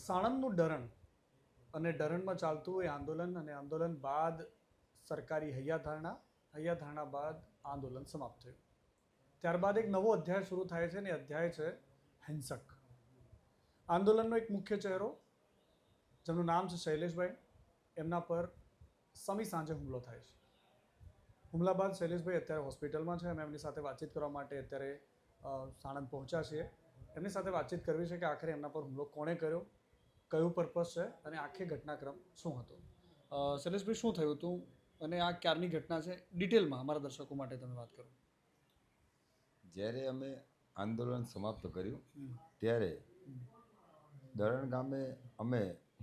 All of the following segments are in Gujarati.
સાણંદનું ડરણ અને ડરણમાં ચાલતું એ આંદોલન અને આંદોલન બાદ સરકારી હૈયાધારણા બાદ આંદોલન સમાપ્ત થયું. ત્યારબાદ એક નવો અધ્યાય શરૂ થાય છે અને અધ્યાય છે હિંસક. આંદોલનનો એક મુખ્ય ચહેરો જેમનું નામ છે શૈલેષભાઈ, એમના પર સમી સાંજે હુમલો થાય છે. હુમલા બાદ શૈલેષભાઈ અત્યારે હોસ્પિટલમાં છે. અમે એમની સાથે વાતચીત કરવા માટે અત્યારે સાણંદ પહોંચ્યા છીએ. એમની સાથે વાતચીત કરવી છે કે આખરે એમના પર હુમલો કોણે કર્યો, કયું પર્પઝ છે અને આખી ઘટનાક્રમ શું હતો. શૈલેષભાઈ, શું થયું હતું અને આ ક્યારની ઘટના છે, ડિટેલમાં અમારા દર્શકો માટે તમે વાત કરો. જ્યારે અમે આંદોલન સમાપ્ત કર્યું ત્યારે દરણ ગામે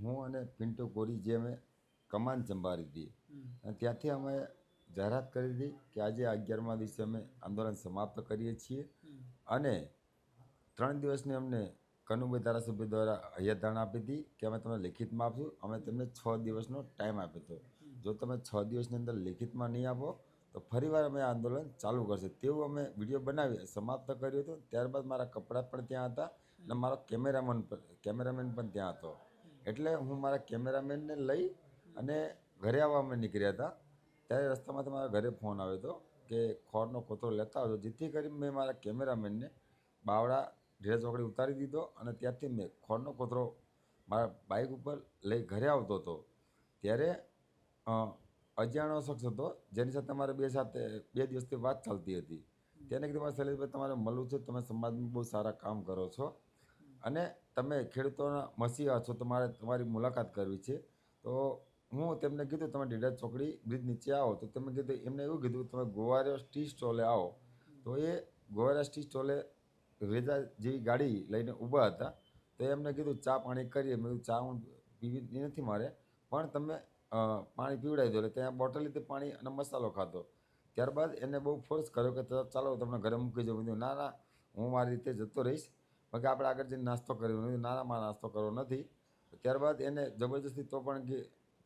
હું અને પિન્ટુ કોરી જે અમે કમાન સંભાળી હતી અને ત્યાંથી અમે જાહેરાત કરી હતી કે આજે 11મા દિવસે અમે આંદોલન સમાપ્ત કરીએ છીએ અને 3 દિવસની અમને કનુભાઈ ધારાસભ્ય દ્વારા હૈયાધારણા આપી હતી કે અમે તમને લેખિતમાં આપશું. અમે તેમને 6 દિવસનો ટાઈમ આપ્યો હતો. જો તમે 6 દિવસની અંદર લેખિતમાં નહીં આપો તો ફરીવાર અમે આંદોલન ચાલુ કરશે તેવું અમે વિડીયો બનાવી સમાપ્ત કર્યું હતું. ત્યારબાદ મારા કપડાં પણ ત્યાં હતા અને મારો કેમેરામેન પણ ત્યાં હતો. એટલે હું મારા કેમેરામેનને લઈ અને ઘરે આવવા અમે નીકળ્યા હતા. ત્યારે રસ્તામાંથી મારા ઘરે ફોન આવ્યો હતો કે ખોરનો કોથળો લેતા આવજો, જેથી કરી મેં મારા કેમેરામેનને બાવળા ઢેરા ચોકડી ઉતારી દીધો અને ત્યાંથી મેં ખોરનો કોથળો મારા બાઇક ઉપર લઈ ઘરે આવતો હતો. ત્યારે અજાણ્યો શખ્સ હતો જેની સાથે અમારે બે દિવસથી વાત ચાલતી હતી. તેને કીધું, મારા શૈલેષભાઈ તમારે મળવું છે, તમે સમાજમાં બહુ સારા કામ કરો છો અને તમે ખેડૂતોના મસીહા છો, તમારી મુલાકાત કરવી છે. તો હું તેમને કીધું તમે ઢેડા ચોકડી બ્રિજ નીચે આવો. તો તમે કીધું, એમને એવું કીધું તમે ગોવારિયા ટી સ્ટોલે આવો. તો એ ગોવારિયા ટી સ્ટોલે વેજા જેવી ગાડી લઈને ઊભા હતા. તો એમને કીધું ચા પાણી કરીએ. મેં કીધું ચા હું પીવી નથી મારે, પણ તમે પાણી પીવડાવી દો. એટલે ત્યાં બોટલ લીધી પાણી અને મસાલો ખાધો. ત્યારબાદ એને બહુ ફોર્સ કર્યો કે ચાલો તમને ઘરે મૂકી જાઉં. કીધું ના ના, હું મારી રીતે જતો રહીશ, બાકી આપણે આગળ જઈને નાસ્તો કર્યો. ના ના, મારે નાસ્તો કરવો નથી. ત્યારબાદ એને જબરજસ્તી તો પણ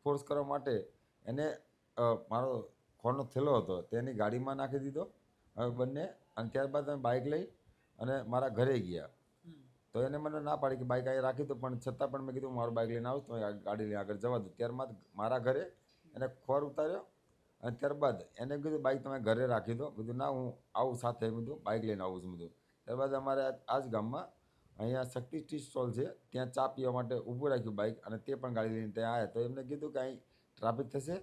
ફોર્સ કરવા માટે એને મારો ખોળનો થેલો હતો તેની ગાડીમાં નાખી દીધો બંને. અને ત્યારબાદ અમે બાઇક લઈ અને મારા ઘરે ગયા. તો એને મને ના પાડી કે બાઇક અહીં રાખી દો, પણ છતાં પણ મેં કીધું મારું બાઇક લઈને આવું તો ગાડી લઈને આગળ જવા દો. ત્યારબાદ મારા ઘરે એને ખોર ઉતાર્યો અને ત્યારબાદ એને કીધું બાઇક તમે ઘરે રાખી દો. કીધું ના, હું આવું સાથે. કીધું બાઇક લઈને આવું છું બધું. ત્યારબાદ અમારે આ જ ગામમાં અહીંયા શક્તિ ટી સ્ટોલ છે, ત્યાં ચા પીવા માટે ઊભું રાખ્યું બાઇક અને તે પણ ગાડી લઈને ત્યાં આવ્યા. તો એમને કીધું કે અહીં ટ્રાફિક થશે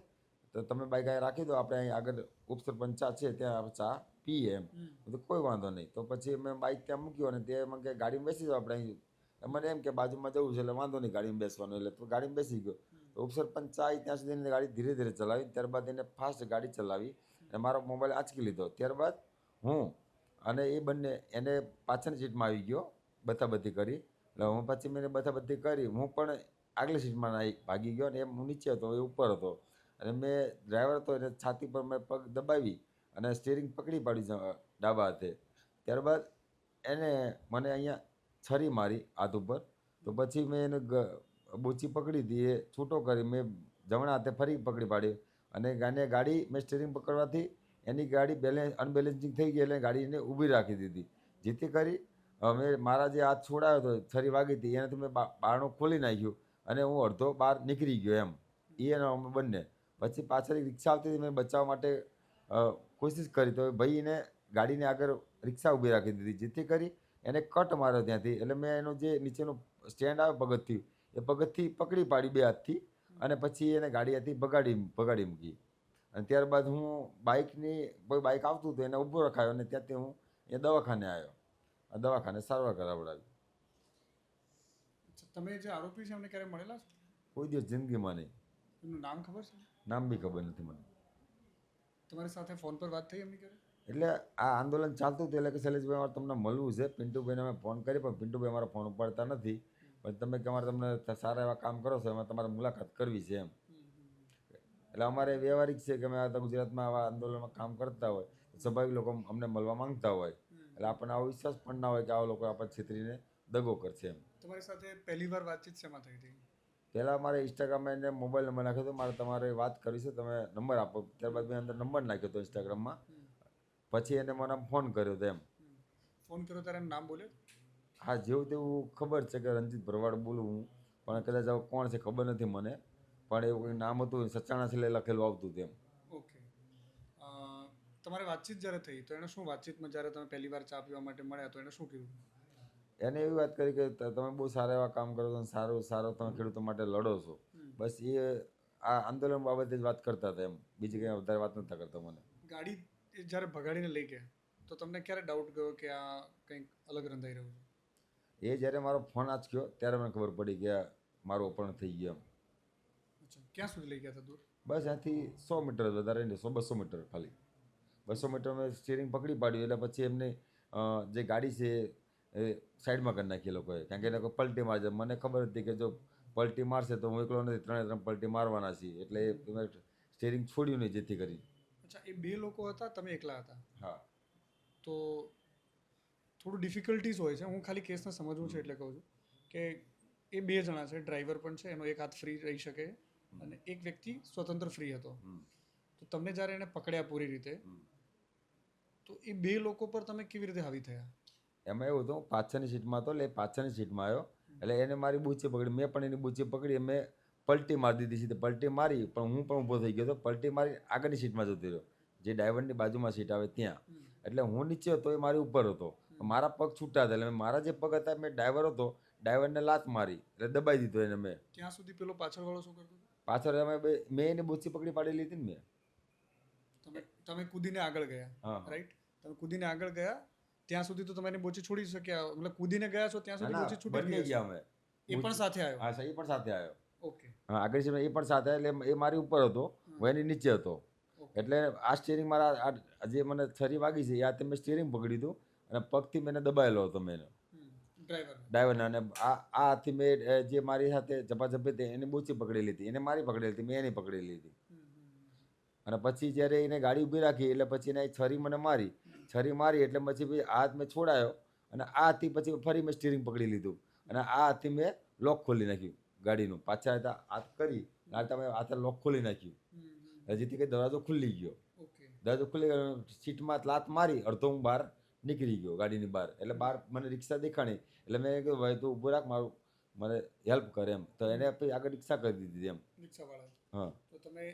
તો તમે બાઇક અહીં રાખી દો, આપણે અહીં આગળ ઉપસરપંચ ચા છે ત્યાં આપણે ચા પીએ એમ. બધું કોઈ વાંધો નહીં. તો પછી મેં બાઇક ત્યાં મૂક્યું અને તે મને કે ગાડીમાં બેસી જાઓ આપણે અહીં. મને એમ કે બાજુમાં જવું છે એટલે વાંધો નહીં ગાડીમાં બેસવાનું. એટલે તો ગાડીમાં બેસી ગયો. તો ઉપસરપંચ ચા ત્યાં સુધી એને ગાડી ધીરે ધીરે ચલાવી. ત્યારબાદ એને ફાસ્ટ ગાડી ચલાવી અને મારો મોબાઈલ આંચકી લીધો. ત્યારબાદ હું અને એ બંને એને પાછળની સીટમાં આવી ગયો, બથાબથી કરી. એટલે હું પછી મેં બથાબથી કરી, હું પણ આગલી સીટમાં ભાગી ગયો અને એમ હું નીચે હતો, એ ઉપર હતો. અને મેં ડ્રાઈવર હતો એને છાતી પર મેં પગ દબાવી અને સ્ટીયરિંગ પકડી પાડ્યું ડાબા હાથે. ત્યારબાદ એને મને અહીંયા છરી મારી હાથ ઉપર. તો પછી મેં એને બૂચી પકડી હતી, એ છૂટો કરી મેં જમણા હાથે ફરી પકડી પાડી અને ગાડી મેં સ્ટીયરિંગ પકડવાથી એની ગાડી અનબેલેન્સિંગ થઈ ગઈ. એટલે ગાડીને ઊભી રાખી દીધી, જેથી કરી મેં મારા જે હાથ છોડાયો હતો, છરી વાગી હતી, એનાથી મેં બારણું ખોલી નાખ્યું અને હું અડધો બહાર નીકળી ગયો એમ. એ અમે બંને પછી પાછળ રિક્ષા આવતી હતી, મેં બચાવવા માટે કોશિશ કરી તો ભાઈ એને ગાડીને આગળ રિક્ષા ઊભી રાખી દીધી, જેથી કરી એને કટ માર્યો ત્યાંથી. એટલે મેં એનું જે નીચેનું સ્ટેન્ડ આવે પગથિયું, એ પગથિયું પકડી પાડી બે હાથથી અને પછી એને ગાડીમાંથી ભગાડી મૂકી. અને ત્યારબાદ હું બાઇક આવતું હતું એને ઊભો રખાયો અને ત્યાંથી હું એ દવાખાને આવ્યો. દવાખાને સારવાર કરાવડાવી. તમે જે આરોપી છે એમને ક્યારે મળેલા છો? કોઈ દિવસ જિંદગીમાં નહીં. એમનું નામ ખબર છે? નામ બી ખબર નથી મને. તમારી સાથે ફોન પર વાત થઈ એમની ક્યારે? એટલે આ આંદોલન ચાલતું હતું એટલે કે શૈલેષભાઈ અમારે તમને મળવું છે. પિન્ટુભાઈને અમે ફોન કરી પણ પિન્ટુભાઈ અમારા ફોન ઉપાડતા નથી. પણ તમે કે તમને સારા એવા કામ કરો છો, એમાં તમારે મુલાકાત કરવી છે એમ. એટલે અમારે વ્યવહારિક છે કે અમે આ ગુજરાતમાં આવા આંદોલનમાં કામ કરતા હોય, સ્વાભાવિક લોકો અમને મળવા માંગતા હોય. એટલે આપણને આવો વિશ્વાસ પણ ના હોય કે આવા લોકો આપણે છેતરીને દગો કરશે એમ. તમારી સાથે પહેલી વાર વાતચીત શેમાં થઈ હતી? પહેલાં મારે ઇન્સ્ટાગ્રામમાં એને મોબાઈલ નંબર નાખ્યો હતો, મારે તમારે વાત કરવી છે, તમે નંબર આપો. ત્યારબાદ મેં અંદર નંબર નાખ્યો હતો ઇન્સ્ટાગ્રામમાં. પછી એને મને ફોન કર્યો હતો એમ. ફોન કર્યો ત્યારે નામ બોલ્યો? હા, જેવું તેવું ખબર છે કે રણજીત ભરવાડ બોલું હું, પણ કદાચ હવે કોણ છે ખબર નથી મને, પણ એવું કંઈ નામ હતું સચાણા છેલ્લે લખેલું આવતું તેમ. ઓકે. તમારે વાતચીત જ્યારે થઈ તો એને શું વાતચીતમાં જ્યારે તમે પહેલી વાર ચા પીવા માટે મળ્યા તો એને શું કીધું? એને એવી વાત કરી કે તમે બહુ સારા એવા કામ કરો છો, સારું તમે ખેડૂતો માટે લડો છો. બસ એ આ આંદોલન બાબતે જ વાત કરતા હતા એમ, બીજી કંઈ વધારે વાત નતા કરતા મને. ગાડી જ્યારે ભગાડીને લઈ ગયા તો તમને ક્યારે ડાઉટ ગયો કે આ કંઈક અલગ રંધાઈ રહ્યું છે? એ જ્યારે મારો ફોન આંચક્યો ત્યારે મને ખબર પડી કે આ મારું અપહરણ થઈ ગયું એમ. અચ્છા, ક્યાં સુધી લઈ ગયા હતા દૂર? બસ ત્યાંથી 100 મીટર જ, વધારે નહીં, 100-200 મીટર ખાલી. 200 મીટર મેં સ્ટીરિંગ પકડી પાડ્યું એટલે પછી એમને જે ગાડી છે એ સાઈડમાં કરી નાખી એ લોકોએ, કારણ કે એ લોકો પલટી મારશે. મને ખબર હતી કે જો પલટી મારશે તો હું એકલો નથી, 3 પલટી મારવાના છીએ, એટલે મેં સ્ટીરિંગ છોડ્યું નહીં જેથી કરી. અચ્છા, એ 2 લોકો હતા, તમે એકલા હતા? હા. તો થોડું ડિફિકલ્ટીઝ હોય છે. હું ખાલી કેસને સમજવું છે એટલે કહું છું કે એ 2 જણા છે, ડ્રાઈવર પણ છે, એનો એક હાથ ફ્રી રહી શકે અને એક વ્યક્તિ સ્વતંત્ર ફ્રી હતો. તો તમને જ્યારે એને પકડ્યા પૂરી રીતે, તો એ 2 લોકો પર તમે કેવી રીતે હાવી થયા? એમાં એવું હતું, પાછળની સીટમાં હતો, એટલે પાછળની સીટમાં આવ્યો, એટલે એને મારી બૂચી પકડી, મેં પણ એની બૂચી પકડી, મેં પલટી મારી દીધી સીધી. પલટી મારી પણ હું પણ ઊભો થઈ ગયો હતો, પલટી મારી આગળની સીટમાં જતો રહ્યો, જે ડ્રાઈવરની બાજુમાં સીટ આવે ત્યાં. એટલે હું નીચે હતો, એ મારી ઉપર હતો, મારા પગ છૂટા હતા, એટલે મારા જે પગ હતા મેં ડ્રાઈવર હતો, ડ્રાઈવરને લાત મારી એટલે દબાઈ દીધો એને મેં. ત્યાં સુધી પેલો પાછળવાળો શું કરતો હતો? પાછળ મેં એની બૂચી પકડી પાડેલી હતી ને મેં. તમે કૂદીને આગળ ગયા, હા. રાઈટ? તમે કૂદીને આગળ ગયા ત્યાં સુધી તો તમે એની બોચી છોડી શક્યા, મતલબ કૂદીને ગયા છો ત્યાં સુધી બોચી છૂટી બંને ગઈ ગયા અમે. એ પણ સાથે આવ્યો? હા, એ પણ સાથે આવ્યો. ઓકે. હા, આગળ છે એ પણ સાથે, એટલે એ મારી ઉપર હતો, હું એની નીચે હતો. એટલે આ સ્ટીરિંગ મારા જે મને છરી વાગી છે આ મેં સ્ટીરિંગ પકડી હતું અને પગથી મેં દબાયેલો હતો મેં ડ્રાઈવરને. અને આ હાથથી મેં જે મારી સાથે ઝપાઝપી હતી એની બૂચી પકડેલી હતી, એને મારી પકડેલી હતી, મેં એની પકડેલી હતી. અને પછી જ્યારે એને ગાડી ઊભી રાખી એટલે પછી એને છરી મને મારી, છરી મારી એટલે પછી હાથ મેં છોડાયો અને આ હાથથી પછી ફરી મેં સ્ટીરિંગ પકડી લીધું અને આ હાથથી મેં લોક ખોલી નાખ્યું ગાડીનું. પાછા હાથ કરી મેં હાથે લોક ખોલી નાખ્યું, જેથી કરી દરવાજો ખુલી ગયો. દરવાજો ખુલી ગયો, સીટમાં લાત મારી, અડધો હું બહાર નીકળી ગયો ગાડીની બહાર. એટલે બહાર મને રિક્ષા દેખાણી એટલે મેં કીધું ભાઈ તું ઊભું રાખ, મારું મને હેલ્પ કરે એમ. તો એને પછી આગળ રિક્ષા કરી દીધી એમ. રિક્ષાવાળા? હા. તો તમે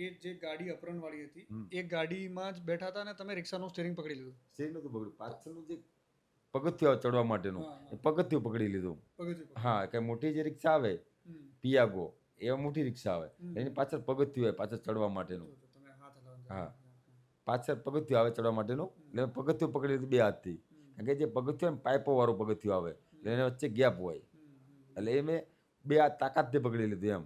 એ જે ગાડી અપહરણવાળી હતી એ ગાડીમાં જ બેઠા હતા અને તમે રિક્ષાનું સ્ટીરિંગ પકડી લીધું? સ્ટીરિંગ નહોતું પકડ્યું, પાછળનું જે પગથિયું ચડવા માટેનું એ પગથિયું પકડી લીધું. હા, કે મોટી જે રિક્ષા આવે પિયાગો, એ મોટી રિક્ષા આવે, એની પાછળ પગથિયું આવે પાછળ ચડવા માટેનું. હા, પાછળ પગથિયું આવે ચડવા માટેનું, એટલે પગથિયું પકડી લીધું 2 હાથથી. કારણ કે જે પગથિયું પાઇપો વાળું પગથિયું આવે એટલે એને વચ્ચે ગેપ હોય, એટલે એ મેં 2 હાથ તાકાતથી પકડી લીધું એમ.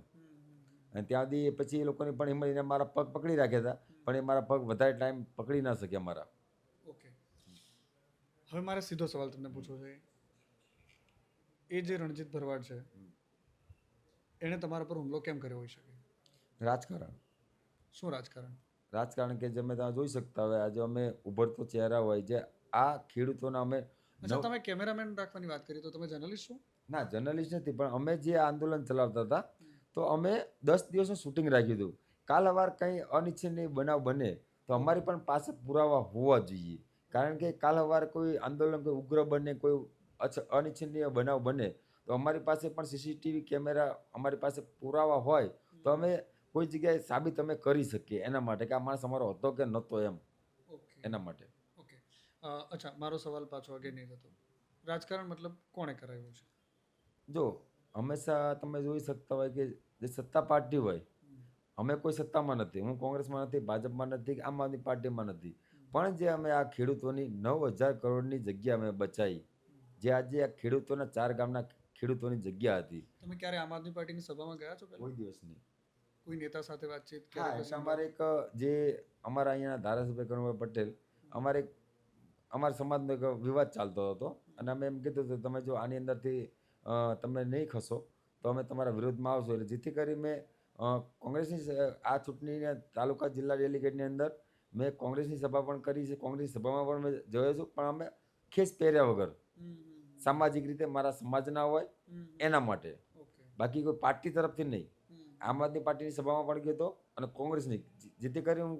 અને ત્યાં સુધી પછી એ લોકોની પણ હિંમત, એને મારા પગ પકડી રાખ્યા હતા પણ એ મારા પગ વધારે ટાઈમ પકડી ના શક્યા મારા. ઓકે, હવે મારે સીધો સવાલ તમને પૂછવો છે. એ જે રણજીત ભરવાડ છે એણે તમારા પર હુમલો કેમ કર્યો હોઈ શકે? રાજકારણ. શું રાજકારણ? રાજકારણ કે જે તમે જોઈ શકતા હોય, આજે અમે ઉભરતો ચહેરા હોય જે આ ખેડૂતોના અમે. અચ્છા, તમે કેમેરામેન રાખવાની વાત કરી તો તમે જર્નલિસ્ટ છો? ના, જર્નલિસ્ટ નથી, પણ અમે જે આંદોલન ચલાવતા હતા તો અમે 10 દિવસનું શૂટિંગ રાખ્યું હતું. કાલવાર કંઈ અનિચ્છનીય બનાવ બને તો અમારી પણ પાસે પુરાવા હોવા જોઈએ, કારણ કે કાલવાર કોઈ આંદોલન કોઈ ઉગ્ર બને, કોઈ અનિચ્છનીય બનાવ બને તો અમારી પાસે પણ સીસીટીવી કેમેરા, અમારી પાસે પુરાવા હોય તો અમે કોઈ જગ્યાએ સાબિત અમે કરી શકીએ, એના માટે કે આ માણસ અમારો હતો કે નહોતો એમ. એના માટે. ઓકે. અચ્છા, મારો સવાલ પાછો આગળ નહીં થતો. રાજકારણ મતલબ કોણે કરાવ્યું છે? જો હંમેશા તમે જોઈ શકતા હોય કે જે સત્તા પાર્ટી હોય, અમે કોઈ સત્તામાં નથી, હું કોંગ્રેસમાં નથી, ભાજપમાં નથી, આમ આદમી પાર્ટીમાં નથી, પણ જે અમે આ ખેડૂતોની 9,000 કરોડની જગ્યા અમે બચાવી, જે આજે આ ખેડૂતોના 4 ગામના ખેડૂતોની જગ્યા હતી. તમે ક્યારે આમ આદમી પાર્ટીની સભામાં ગયા છો? કોઈ દિવસ નહીં. કોઈ નેતા સાથે વાતચીત? હા, એટલે અમારે એક જે અમારા અહીંયાના ધારાસભ્ય કનુભાઈ પટેલ, અમારા સમાજનો એક વિવાદ ચાલતો હતો અને અમે એમ કીધું હતું તમે જો આની અંદરથી તમે નહીં ખસો તો અમે તમારા વિરોધમાં આવશો. એટલે જેથી કરી મેં કોંગ્રેસની આ ચૂંટણીના તાલુકા જિલ્લા ડેલિગેટની અંદર મેં કોંગ્રેસની સભા પણ કરી છે, કોંગ્રેસની સભામાં પણ મેં જોયો છું, પણ અમે ખેસ પહેર્યા વગર સામાજિક રીતે મારા સમાજના હોય એના માટે, બાકી કોઈ પાર્ટી તરફથી નહીં. આમ આદમી પાર્ટીની સભામાં પણ ગયો હતો અને કોંગ્રેસની, જેથી કરી હું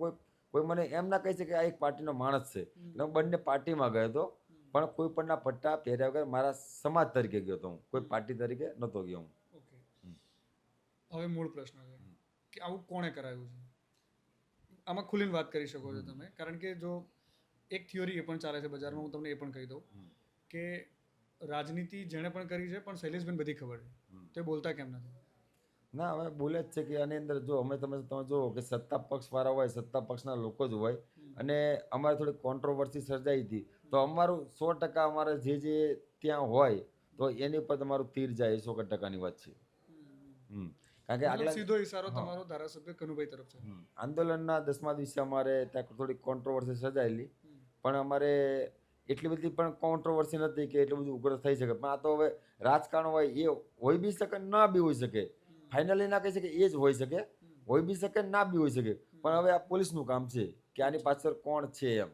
કોઈ મને એમ ના કહી છે કે આ એક પાર્ટીનો માણસ છે, એટલે હું બંને પાર્ટીમાં ગયો હતો, પણ કોઈ પણના પટ્ટા પહેર્યા વગર મારા સમાજ તરીકે ગયો હતો હું, કોઈ પાર્ટી તરીકે નહોતો ગયો હું. ઓકે. હવે મૂળ પ્રશ્ન છે કે આવું કોણે કરાયું છે? આમાં ખુલીને વાત કરી શકો છો તમે, કારણ કે જો એક થિયોરી એ પણ ચાલે છે બજારમાં, હું તમને એ પણ કહી દઉં કે રાજનીતિ જેણે પણ કરી છે પણ શૈલેષભાઈને બધી ખબર છે, તો એ બોલતા કેમ નથી? ના, હવે બોલે જ છે કે આની અંદર જો તમે જુઓ કે સત્તા પક્ષ વાળા હોય, સત્તા પક્ષના લોકો જ હોય, અને અમારે થોડી કોન્ટ્રોવર્સી સર્જાઈ હતી, તો અમારું 100% અમારે જે ત્યાં હોય તો એની ઉપર તમારું તીર જાય, 100%ની વાત છે. કારણ કે મતલબ આગલા સીધો ઈશારો તમારો ધારાસભ્ય કનુભાઈ તરફ છે. આંદોલનના 10મા દિવસે અમારે ત્યાં થોડી કોન્ટ્રોવર્સી સર્જાયેલી, પણ અમારે એટલી બધી પણ કોન્ટ્રોવર્સી નથી કે એટલું બધું ઉગ્ર થઈ શકે. પણ આ તો હવે રાજકારણ હોય, એ હોઈ બી શકે ના બી હોઈ શકે. ફાઇનલી ના કહી શકે એ જ હોઈ શકે, હોઈ બી શકે ના બી હોઈ શકે. પણ હવે આ પોલીસનું કામ છે કે આની પાછળ કોણ છે એમ.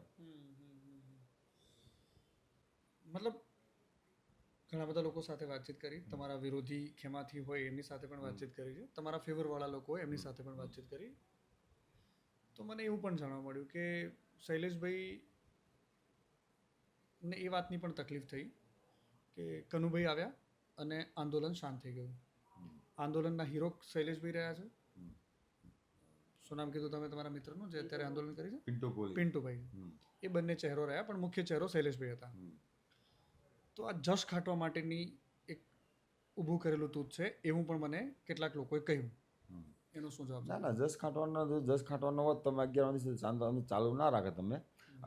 મતલબ ઘણા બધા લોકો સાથે વાતચીત કરી, તમારા વિરોધી ખેમાથી હોય એમની સાથે પણ વાતચીત કરી છે, તમારા ફેવરવાળા લોકો હોય એમની સાથે પણ વાતચીત કરી. તો મને એવું પણ જાણવા મળ્યું કે શૈલેષભાઈ ને એ વાતની પણ તકલીફ થઈ કે કનુભાઈ આવ્યા અને આંદોલન શાંત થઈ ગયું. આંદોલનના હીરો શૈલેષભાઈ રહ્યા છે. શું નામ કીધું તમે તમારા મિત્રનું જે અત્યારે આંદોલન કરી છે? પિન્ટુભાઈ. એ બંને ચહેરો રહ્યા, પણ મુખ્ય ચહેરો શૈલેષભાઈ હતા. તો આ જશ ખાટવા માટેની એક ઊભું કરેલું તૂત છે એવું પણ મને કેટલાક લોકોએ કહ્યું. એનો શું જવાબ? ના, જશ ખાટવાનો હોત તો અમે 11મા દિવસે આંદોલન ચાલુ ના રાખે. તમે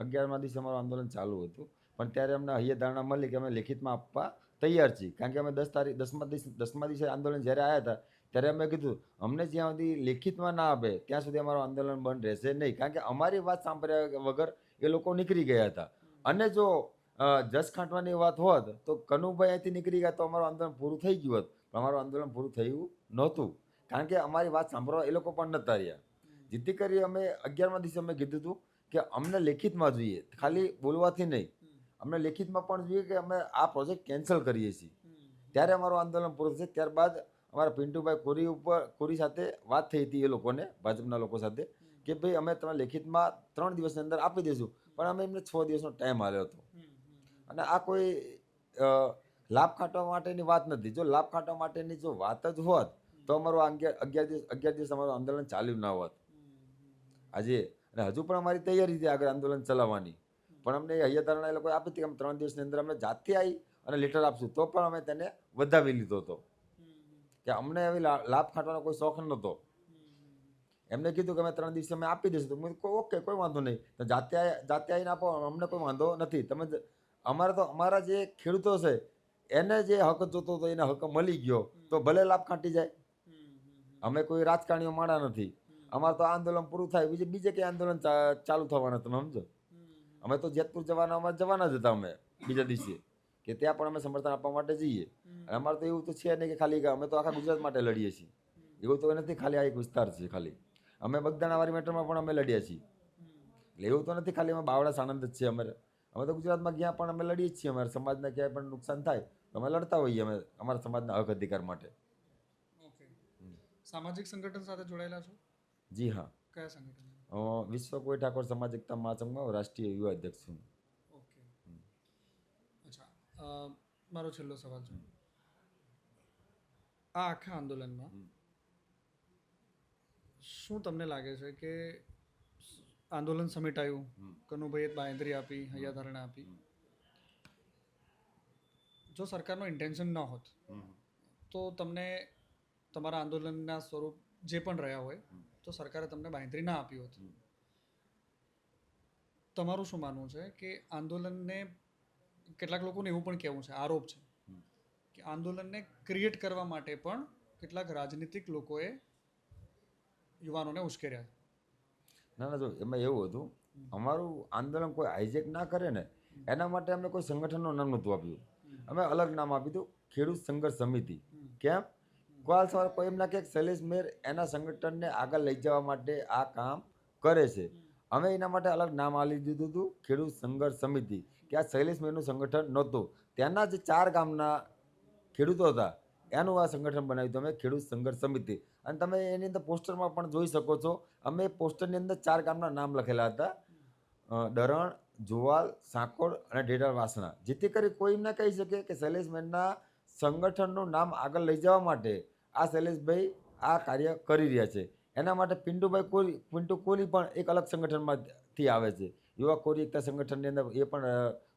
11મા દિવસે અમારું આંદોલન ચાલુ હતું, પણ ત્યારે અમને હૈયે ધારણા મળી કે અમે લેખિતમાં આપવા તૈયાર છીએ. કારણ કે અમે 10મા દિવસે આંદોલન જ્યારે આવ્યા હતા ત્યારે અમે કીધું અમને જ્યાં સુધી લેખિતમાં ના આપે ત્યાં સુધી અમારું આંદોલન બંધ રહેશે નહીં. કારણ કે અમારી વાત સાંભળ્યા વગર એ લોકો નીકળી ગયા હતા. અને જો જશ ખાંટવાની વાત હોત તો કનુભાઈ અહીંથી નીકળી ગયા તો અમારું આંદોલન પૂરું થઈ ગયું હોત. પણ અમારું આંદોલન પૂરું થયું નહોતું, કારણ કે અમારી વાત સાંભળવા એ લોકો પણ નહોતા રહ્યા. જેથી કરી અમે 11મા દિવસે અમે કીધું હતું કે અમને લેખિતમાં જોઈએ, ખાલી બોલવાથી નહીં. અમને લેખિતમાં પણ જોઈએ કે અમે આ પ્રોજેક્ટ કેન્સલ કરીએ છીએ, ત્યારે અમારું આંદોલન પૂરું થશે. ત્યારબાદ અમારા પિન્ટુભાઈ કોરી સાથે વાત થઈ હતી એ લોકોને, ભાજપના લોકો સાથે, કે ભાઈ અમે તમે લેખિતમાં 3 દિવસની અંદર આપી દઈશું. પણ અમે એમને 6 દિવસનો ટાઈમ આપ્યો હતો. અને આ કોઈ લાભ ખાટવા માટેની વાત નથી. જો લાભ ખાટવા માટેની જો વાત જ હોત તો અમારું 11 દિવસ અમારું આંદોલન ચાલ્યું ના હોત આજે. અને હજુ પણ અમારી તૈયારી છે આગળ આંદોલન ચલાવવાની. પણ અમને હૈયા ધારણા એ લોકોએ આપી હતી કે અમે 3 દિવસની અંદર અમે જાતે આવી અને લેટર આપશું, તો પણ અમે તેને વધાવી લીધો હતો કે અમને એવી લાભ ખાટવાનો કોઈ શોખ નહોતો. એમને કીધું કે અમે 3 દિવસે અમે આપી દઈશું, તો મેં ઓકે, કોઈ વાંધો નહીં, તો જાતે આવીને આપો, અમને કોઈ વાંધો નથી. તમે અમારા જે ખેડૂતો છે એને જે હક જોતો હતો એને હક મળી ગયો, તો ભલે લાભ ખાટી જાય. અમે કોઈ રાજકારણીઓ માણા નથી. અમારે તો આંદોલન પૂરું થાય બીજે ક્યાંય આંદોલન ચાલુ થવાના, તમે સમજો. અમે તો જેતપુર જવાના જ હતા અમે બીજા દિવસે, કે ત્યાં પણ અમે સમર્થન આપવા માટે જઈએ. અને અમારે તો એવું તો છે નહીં કે ખાલી અમે તો આખા ગુજરાત માટે લડીએ છીએ. એવું તો નથી ખાલી આ એક વિસ્તાર છે ખાલી. અમે બગદાણાવાળી મેટરમાં પણ અમે લડ્યા છીએ. એટલે એવું તો નથી ખાલી અમે બાવળા સાણંદ જ છે. અમે તો ગુજરાતમાં ક્યાં પણ અમે લડીએ જ છીએ. અમારા સમાજને ક્યાંય પણ નુકસાન થાય તો અમે લડતા હોઈએ અમે અમારા સમાજના હક અધિકાર માટે. ઓકે. સામાજિક સંગઠન સાથે જોડાયેલા છો? જી હા. કયા સંગઠન? વિશ્વ કોઈ ઠાકોર સમાજ એકતા મહાસંઘમાં રાષ્ટ્રીય યુવા અધ્યક્ષ છું. ઓકે. અચ્છા, મારો છેલ્લો સવાલ છે. આ આખા આંદોલનમાં શું તમને લાગે છે કે આંદોલન સમેટાયું, કનુભાઈએ બાંહેધરી આપી, હૈયા ધારણા આપી, જો સરકારનો ઇન્ટેન્શન ન હોત તો તમને તમારા આંદોલનના સ્વરૂપ જે પણ રહ્યા હોય તો સરકારે તમને બાંહેધરી ના આપી હોત, તમારું શું માનવું છે કે આંદોલનને, કેટલાક લોકોને એવું પણ કહેવું છે, આરોપ છે કે આંદોલનને ક્રિએટ કરવા માટે પણ કેટલાક રાજનીતિક લોકોએ યુવાનોને ઉશ્કેર્યા? ના, જો એમાં એવું હતું, અમારું આંદોલન કોઈ હાઈજેક ના કરે ને એના માટે અમે કોઈ સંગઠનનું નામ નહોતું આપ્યું. અમે અલગ નામ આપ્યું હતું, ખેડૂત સંઘર્ષ સમિતિ. કેમ? કાલ સવારે કોઈ એમ ના કે શૈલેષ મેર એના સંગઠનને આગળ લઈ જવા માટે આ કામ કરે છે. અમે એના માટે અલગ નામ આપી દીધું હતું, ખેડૂત સંઘર્ષ સમિતિ, કે આ શૈલેષ મેરનું સંગઠન નહોતું. ત્યાંના જે 4 ગામના ખેડૂતો હતા એનું આ સંગઠન બનાવ્યું હતું અમે, ખેડૂત સંઘર્ષ સમિતિ. અને તમે એની અંદર પોસ્ટરમાં પણ જોઈ શકો છો, અમે પોસ્ટરની અંદર 4 ગામના નામ લખેલા હતા, ડરણ, જુવાલ, સાંકોડ અને ઢેઢાળ વાસણા. જેથી કરી કોઈ એમ ના કહી શકે કે શૈલેષ મેરના સંગઠનનું નામ આગળ લઈ જવા માટે આ શૈલેષભાઈ આ કાર્ય કરી રહ્યા છે. એના માટે પિન્ટુ કોહલી પણ એક અલગ સંગઠનમાંથી આવે છે. યુવા કોરી એકતા સંગઠનની અંદર એ પણ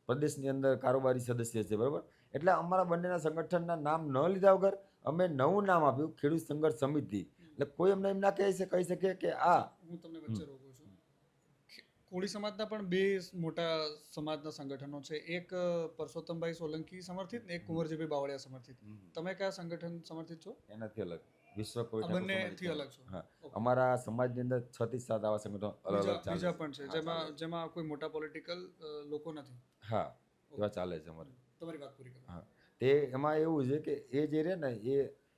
પ્રદેશની અંદર કારોબારી સદસ્ય છે, બરાબર. એટલે અમારા બંનેના સંગઠનના નામ ન લીધા વગર અમે નવું નામ આપ્યું ખેડૂત સંઘર્ષ સમિતિ. એટલે કોઈ અમને એમ ના કહી શકે કે આ હું તમને વચ્ચે રોકું છું. કોળી સમાજના પણ બે મોટા સમાજના સંગઠનો છે, એક પરસોત્તમભાઈ સોલંકી સમર્થિત ને એક કુંવરજીભાઈ બાવળિયા સમર્થિત. તમે કયા સંગઠન સમર્થિત છો? એનાથી અલગ વિશ્વ કોળી આ ઠાકોર બંનેથી સમાજ. અલગ છો? હા, અમારા સમાજની અંદર 6 થી 7 આવા સંગઠનો અલગ અલગ ચાલે બીજા છે. પણ છે, જેમાં કોઈ મોટા પોલિટિકલ લોકો નથી. હા, એવા ચાલે છે અમારે. તમારી વાત પૂરી કરો. હા, તે એમાં એવું છે કે એ જે રહે ને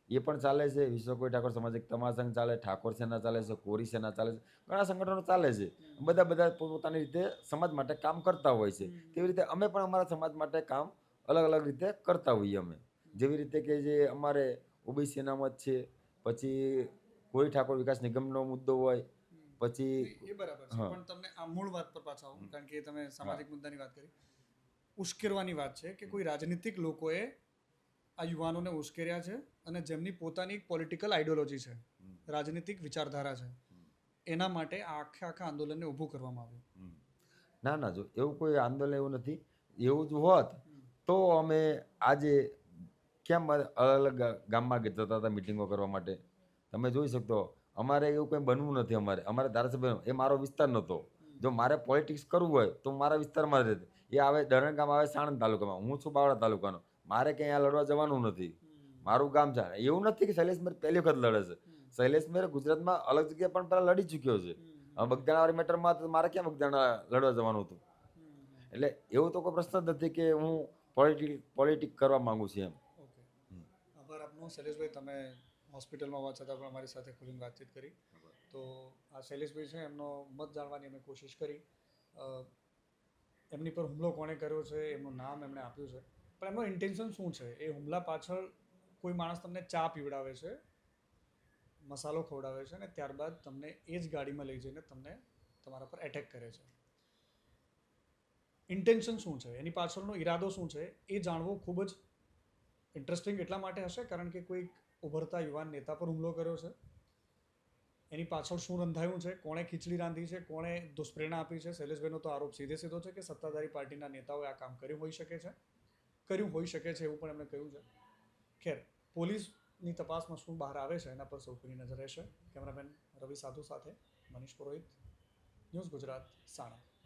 એ પણ ચાલે છે. વિશ્વ કોળી ઠાકોર સમાજ એક તમારા સંઘ ચાલે, ઠાકોર સેના ચાલે છે, કોરી સેના ચાલે છે, ઘણા સંગઠનો ચાલે છે. બધા પોતાની રીતે સમાજ માટે કામ કરતા હોય છે. તેવી રીતે અમે પણ અમારા સમાજ માટે કામ અલગ અલગ રીતે કરતા હોઈએ અમે. જેવી રીતે કે જે અમારે ઓબીસી અનામત છે, પછી કોળી ઠાકોર વિકાસ નિગમનો મુદ્દો હોય, પછી એ બરાબર છે, પણ તમને આ મૂળ વાત પર પાછા આવું, કારણ કે તમે સામાજિક મુદ્દાની વાત કરી. ઉશ્કેરવાની વાત છે કે કોઈ રાજનીતિક લોકોએ આ યુવાનોને ઉશ્કેર્યા છે અને જેમની પોતાની એક પોલિટિકલ આઈડિયોલોજી છે, રાજનીતિક વિચારધારા છે, એના માટે આ આખા આંદોલનને ઊભું કરવામાં આવ્યું. ના, જો એવું કોઈ આંદોલન એવું નથી. એવું જ હોત તો અમે આજે કેમ અલગ અલગ ગામમાં જતા હતા મિટિંગો કરવા માટે. તમે જોઈ શકતો અમારે એવું કંઈ બનવું નથી. અમારે ધારાસભ્ય એ મારો વિસ્તાર નહોતો. જો મારે પોલિટિક્સ કરવું હોય તો મારા વિસ્તારમાં જ રહેત. એ આવે ધરણ ગામ આવે સાણંદ તાલુકામાં, હું છું બાવળા તાલુકાનો. મારે ક્યાંય લડવા જવાનું નથી. મારું ગામ છે. એવું નથી કે શૈલેષ મેર પહેલી વખત લડે છે. શૈલેષ મેર ગુજરાતમાં અલગ જગ્યાએ પણ પહેલાં લડી ચૂક્યો છે. બગદાણાવાળી મેટરમાં તો મારે ક્યાં બગદાણા લડવા જવાનું હતું. એટલે એવું તો કોઈ પ્રશ્ન જ નથી કે હું પોલિટિક કરવા માંગુ છું એમ. ઓકે, આભાર આપનો શૈલેષભાઈ. તમે હોસ્પિટલમાં હોવા છતાં પણ અમારી સાથે ખુલીને વાતચીત કરી. તો આ શૈલેષભાઈ છે, એમનો મત જાણવાની અમે કોશિશ કરી. એમની પર હુમલો કોણે કર્યો છે, એમનું નામ એમણે આપ્યું છે, પણ એમનો ઇન્ટેન્શન શું છે? એ હુમલા પાછળ કોઈ માણસ તમને ચા પીવડાવે છે, મસાલો ખવડાવે છે અને ત્યારબાદ તમને એ જ ગાડીમાં લઈ જઈને તમને તમારા પર એટેક કરે છે. ઇન્ટેન્શન શું છે, એની પાછળનો ઈરાદો શું છે, એ જાણવું ખૂબ જ ઇન્ટરેસ્ટિંગ એટલા માટે હશે કારણ કે કોઈક ઉભરતા યુવાન નેતા પર હુમલો કર્યો છે. એની પાછળ શું રંધાયું છે, કોણે ખીચડી રાંધી છે, કોણે દુષ્પ્રેરણા આપી છે? શૈલેષભાઈનો તો આરોપ સીધો છે કે સત્તાધારી પાર્ટીના નેતાઓએ આ કામ કર્યું હોઈ શકે છે એવું પણ એમણે કહ્યું છે. ખેર, પોલીસની તપાસમાં શું બહાર આવે છે એના પર સૌ કોઈની નજર રહેશે. કેમેરામેન રવિ સાધુ સાથે મનીષ પુરોહિત, ન્યૂઝ ગુજરાત, સાણંદ.